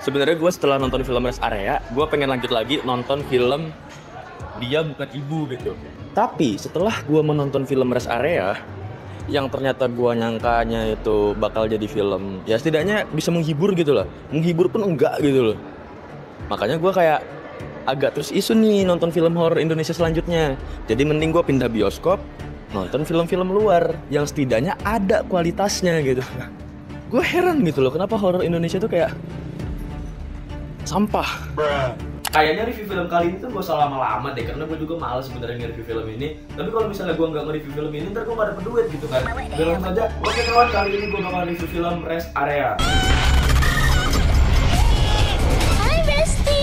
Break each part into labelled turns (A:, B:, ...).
A: Sebenarnya gue setelah nonton film Rest Area, gue pengen lanjut lagi nonton film Dia Bukan Ibu gitu. Tapi setelah gue menonton film Rest Area, yang ternyata gue nyangkanya itu bakal jadi film, ya setidaknya bisa menghibur gitu lah. Menghibur pun enggak gitu loh. Makanya gue kayak agak terus isu nih nonton film horor Indonesia selanjutnya. Jadi mending gue pindah bioskop, nonton film-film luar yang setidaknya ada kualitasnya gitu. Gue heran gitu loh, kenapa horor Indonesia tuh kayak sampah.
B: Kayaknya review film kali ini tuh gak usah lama-lama deh, karena gue juga males sebenarnya nge-review film ini. Tapi kalau misalnya gue nggak nge-review film ini, ntar gue gak dapet duit gitu kan. Dan langsung aja, oke kawan, kali ini gue bakal review film Rest Area.
C: Hai Besti.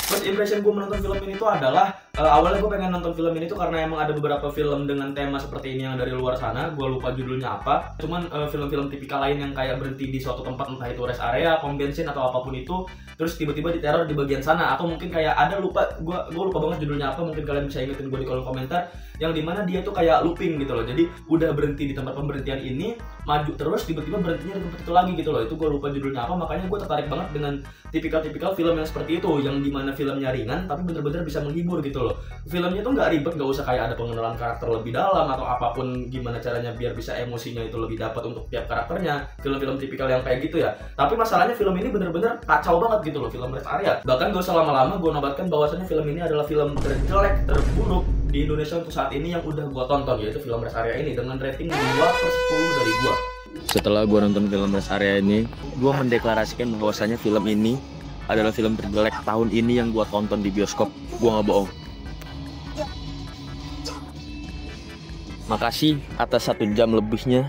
B: First impression gue menonton film ini tuh adalah awalnya gue pengen nonton film ini tuh karena emang ada beberapa film dengan tema seperti ini yang dari luar sana. Gue lupa judulnya apa. Cuman film-film tipikal lain yang kayak berhenti di suatu tempat, entah itu rest area, pom bensin atau apapun itu, terus tiba-tiba diteror di bagian sana, atau mungkin kayak ada gue lupa banget judulnya apa. Mungkin kalian bisa ingetin gue di kolom komentar, yang dimana dia tuh kayak looping gitu loh. Jadi udah berhenti di tempat pemberhentian ini, maju terus tiba-tiba berhentinya di tempat itu lagi gitu loh. Itu gue lupa judulnya apa. Makanya gue tertarik banget dengan tipikal-tipikal film yang seperti itu, yang dimana filmnya ringan tapi bener-bener bisa menghibur gitu loh. Filmnya tuh nggak ribet, nggak usah kayak ada pengenalan karakter lebih dalam atau apapun, gimana caranya biar bisa emosinya itu lebih dapat untuk tiap karakternya. Film-film tipikal yang kayak gitu ya. Tapi masalahnya film ini bener-bener kacau banget gitu loh, film Rest Area. Bahkan gak usah lama-lama gue nobatkan bahwasannya film ini adalah film terjelek, terburuk di Indonesia untuk saat ini yang udah gue tonton, yaitu film Rest Area ini dengan rating 2/10 dari gue.
A: Setelah gue nonton film Rest Area ini, gue mendeklarasikan bahwasanya film ini adalah film terjelek tahun ini yang gue tonton di bioskop. Gue gak bohong. Makasih atas 1 jam lebihnya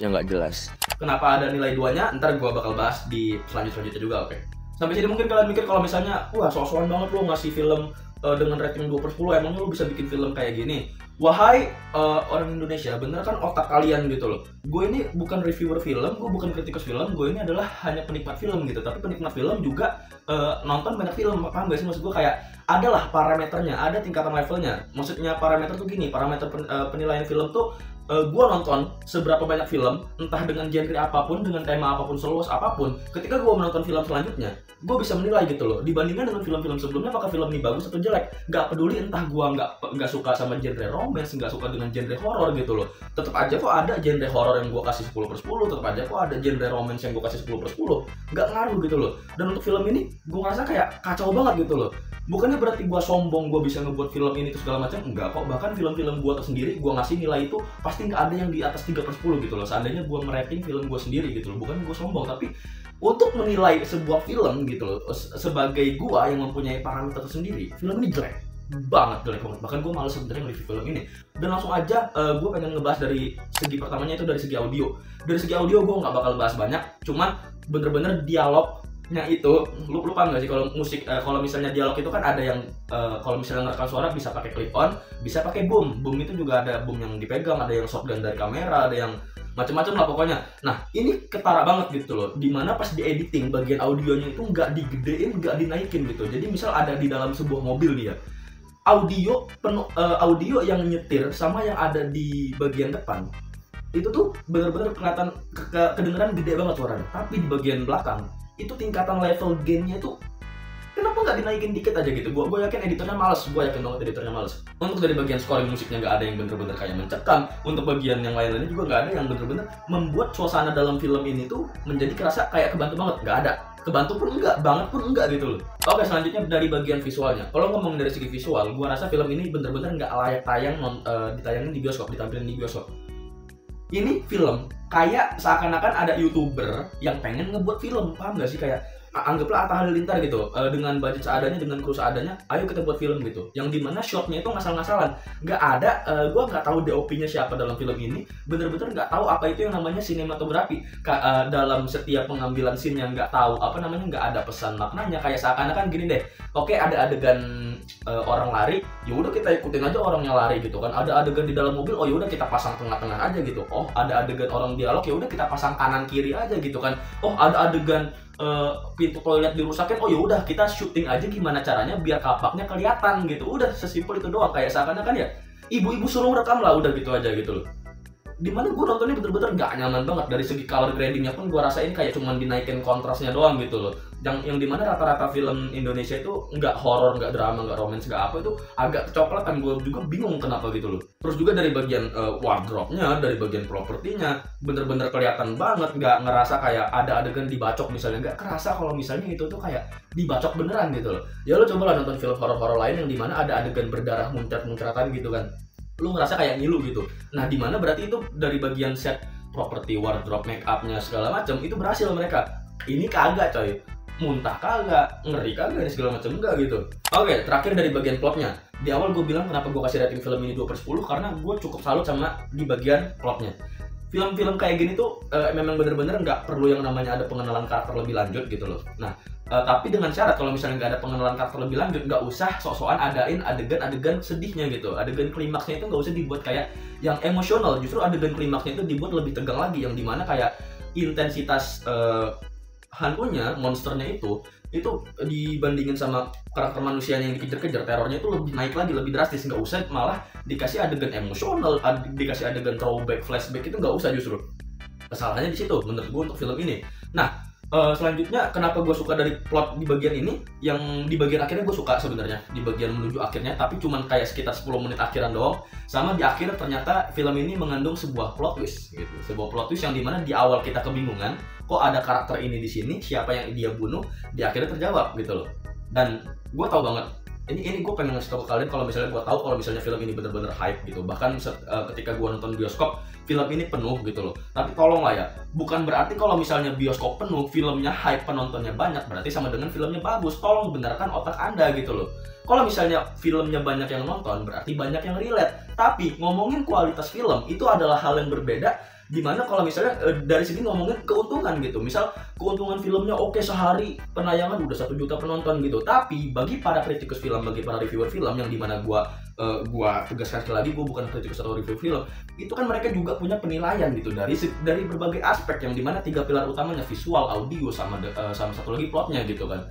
A: yang gak jelas.
B: Kenapa ada nilai 2-nya? Ntar gue bakal bahas di selanjutnya juga, oke? Sampai sini mungkin kalian mikir kalau misalnya, wah sok-sokan banget lo ngasih film dengan rating 2/10, emangnya lo bisa bikin film kayak gini? Wahai orang Indonesia, bener kan otak kalian gitu loh. Gue ini bukan reviewer film, gue bukan kritikus film, gue ini adalah hanya penikmat film gitu. Tapi penikmat film juga nonton banyak film, paham gak sih? Maksud gue kayak adalah parameternya, ada tingkatan levelnya. Maksudnya parameter tuh gini, parameter penilaian film tuh gue nonton seberapa banyak film, entah dengan genre apapun, dengan tema apapun, seluas apapun. Ketika gue menonton film selanjutnya, gue bisa menilai gitu loh. Dibandingkan dengan film-film sebelumnya, apakah film ini bagus atau jelek? Gak peduli entah gue nggak suka sama genre romance, nggak suka dengan genre horor gitu loh. Tetap aja kok ada genre horor yang gue kasih 10/10, tetap aja kok ada genre romance yang gue kasih 10/10. Gak ngaruh gitu loh. Dan untuk film ini, gue ngerasa kayak kacau banget gitu loh. Bukannya berarti gue sombong, gue bisa ngebuat film ini terus segala macam, enggak kok. Bahkan film-film gue sendiri, gue ngasih nilai itu pasti nggak ada yang di atas 3/10 gitu loh. Seandainya gue merating film gue sendiri gitu loh, bukan gue sombong, tapi untuk menilai sebuah film gitu loh, sebagai gue yang mempunyai parameter tersendiri, film ini jelek banget. Bahkan gue males sebenarnya nge-review film ini. Dan langsung aja gue pengen ngebahas dari segi pertamanya, itu dari segi audio. Dari segi audio gue nggak bakal bahas banyak, cuman bener-bener dialognya itu, lu paham nggak sih kalau musik, kalau misalnya dialog itu kan ada yang kalau misalnya ngerekam suara bisa pakai clip on, bisa pakai boom itu juga ada boom yang dipegang, ada yang shotgun dari kamera, ada yang macam-macam lah pokoknya. Nah ini ketara banget gitu loh, dimana pas di editing bagian audionya itu nggak digedein, nggak dinaikin gitu. Jadi misal ada di dalam sebuah mobil dia, audio yang nyetir sama yang ada di bagian depan itu tuh benar-benar kelihatan kedengeran gede banget suaranya. Tapi di bagian belakang itu tingkatan level gainnya itu kenapa nggak dinaikin dikit aja gitu? Gue yakin editornya males, gue yakin banget editornya males. Untuk dari bagian scoring musiknya nggak ada yang bener-bener kayak mencekam. Untuk bagian yang lain-lainnya juga nggak ada yang bener-bener membuat suasana dalam film ini tuh menjadi kerasa kayak kebantu banget. Nggak ada. Kebantu pun enggak, banget pun enggak gitu loh. Oke, selanjutnya dari bagian visualnya. Kalau ngomong dari segi visual, gue rasa film ini bener-bener nggak layak tayang, ditayangin di bioskop, ditampilin di bioskop. Ini film kayak seakan-akan ada YouTuber yang pengen ngebuat film, paham gak sih? Kayak anggaplah Atta Halilintar gitu, dengan budget seadanya, dengan kru seadanya, ayo kita buat film gitu. Yang dimana shotnya itu ngasal-ngasalan, nggak ada, gue nggak tahu DOP-nya siapa dalam film ini, bener-bener nggak tahu apa itu yang namanya sinematografi. Dalam setiap pengambilan scene yang nggak tahu apa namanya, nggak ada pesan maknanya. Kayak seakan-akan gini deh, oke ada adegan orang lari, yaudah kita ikutin aja orangnya lari gitu kan. Ada adegan di dalam mobil, oh yaudah kita pasang tengah-tengah aja gitu. Oh ada adegan orang dialog, yaudah kita pasang kanan kiri aja gitu kan. Oh ada adegan pintu toilet dirusakin, oh yaudah kita syuting aja gimana caranya biar kapaknya kelihatan gitu. Udah sesimpel itu doang. Kayak seakan-akan ya ibu-ibu suruh rekam lah, udah gitu aja gitu loh. dimana gue nontonnya bener-bener gak nyaman banget. Dari segi color gradingnya pun gue rasain kayak cuman dinaikin kontrasnya doang gitu loh. Yang dimana rata-rata film Indonesia itu nggak horor, nggak drama, nggak romance, nggak apa, itu agak kecoklatan. Gue juga bingung kenapa gitu loh. Terus juga dari bagian wardrobe-nya, dari bagian propertinya bener-bener kelihatan banget, nggak ngerasa kayak ada adegan dibacok misalnya, nggak kerasa kalau misalnya itu tuh kayak dibacok beneran gitu loh. Ya lo coba lah nonton film horor-horor lain yang dimana ada adegan berdarah muncrat-muncratan gitu kan, lu ngerasa kayak ngilu gitu. Nah di mana berarti itu dari bagian set properti, wardrobe, make upnya segala macam itu berhasil mereka. Ini kagak coy, muntah kagak, ngeri kagak, ini segala macam enggak gitu. Oke, terakhir dari bagian plotnya. Di awal gue bilang kenapa gue kasih rating film ini 2/10 karena gue cukup salut sama di bagian plotnya. Film-film kayak gini tuh memang bener-bener nggak perlu yang namanya ada pengenalan karakter lebih lanjut gitu loh. Nah tapi dengan syarat kalau misalnya nggak ada pengenalan karakter lebih lanjut, nggak usah sok-sokan adain adegan-adegan sedihnya gitu. Adegan klimaksnya itu nggak usah dibuat kayak yang emosional, justru adegan klimaksnya itu dibuat lebih tegang lagi, yang dimana kayak intensitas hantunya, monsternya itu dibandingin sama karakter manusianya yang dikejar-kejar, terornya itu lebih naik lagi, lebih drastis. Nggak usah malah dikasih adegan emosional, dikasih adegan throwback, flashback, itu nggak usah justru. Kesalahannya di situ menurut gue untuk film ini. Nah selanjutnya kenapa gue suka dari plot di bagian ini, yang di bagian akhirnya gue suka sebenarnya, di bagian menuju akhirnya, tapi cuman kayak sekitar 10 menit akhiran doang. Sama di akhir ternyata film ini mengandung sebuah plot twist gitu, sebuah plot twist yang dimana di awal kita kebingungan kok ada karakter ini di sini, siapa yang dia bunuh, di akhirnya terjawab gitu loh. Dan gue tahu banget, ini gue pengen ngasih tau ke kalian kalau misalnya gue tahu kalau misalnya film ini bener-bener hype gitu. Bahkan ketika gue nonton bioskop, film ini penuh gitu loh. Tapi tolong lah ya, bukan berarti kalau misalnya bioskop penuh, filmnya hype, penontonnya banyak, berarti sama dengan filmnya bagus. Tolong benarkan otak Anda gitu loh. Kalau misalnya filmnya banyak yang nonton, berarti banyak yang relate. Tapi ngomongin kualitas film, itu adalah hal yang berbeda. Dimana kalau misalnya dari sini ngomongin keuntungan gitu, misal keuntungan filmnya oke, sehari penayangan udah 1 juta penonton gitu, tapi bagi para kritikus film, bagi para reviewer film, yang dimana gua tegaskan sekali lagi, gua bukan kritikus atau review film, itu kan mereka juga punya penilaian gitu dari berbagai aspek, yang dimana 3 pilar utamanya visual, audio, sama satu lagi plotnya gitu kan.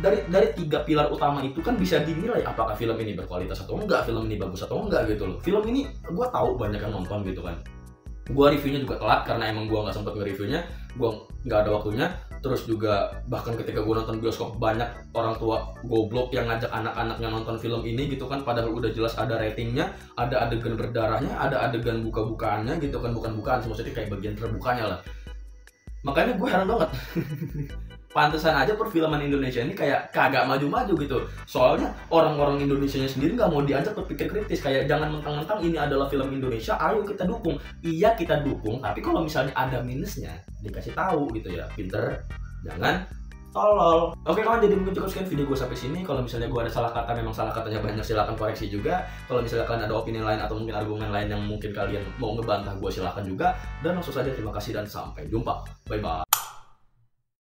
B: Dari 3 pilar utama itu kan bisa dinilai apakah film ini berkualitas atau enggak, film ini bagus atau enggak gitu loh. Film ini gua tahu banyak yang nonton gitu kan. Gua reviewnya juga telat karena emang gua nggak sempet nge-reviewnya, gua nggak ada waktunya. Terus juga bahkan ketika gua nonton bioskop, banyak orang tua goblok yang ngajak anak-anaknya nonton film ini gitu kan, padahal udah jelas ada ratingnya, ada adegan berdarahnya, ada adegan buka-bukaannya gitu kan, bukan bukaan, maksudnya kayak bagian terbukanya lah. Makanya gue heran banget. Pantesan aja perfilman Indonesia ini kayak kagak maju-maju gitu. Soalnya orang-orang Indonesianya sendiri nggak mau diajak berpikir kritis, kayak jangan mentang-mentang ini adalah film Indonesia, ayo kita dukung. Iya kita dukung, tapi kalau misalnya ada minusnya dikasih tahu gitu ya, pinter, jangan tolol. Oke kawan, jadi mungkin cukup sekian video gue sampai sini. Kalau misalnya gue ada salah kata, memang salah katanya banyak, silahkan koreksi juga. Kalau misalnya kalian ada opini lain atau mungkin argumen lain yang mungkin kalian mau ngebantah, gue silahkan juga. Dan langsung saja terima kasih dan sampai jumpa. Bye bye.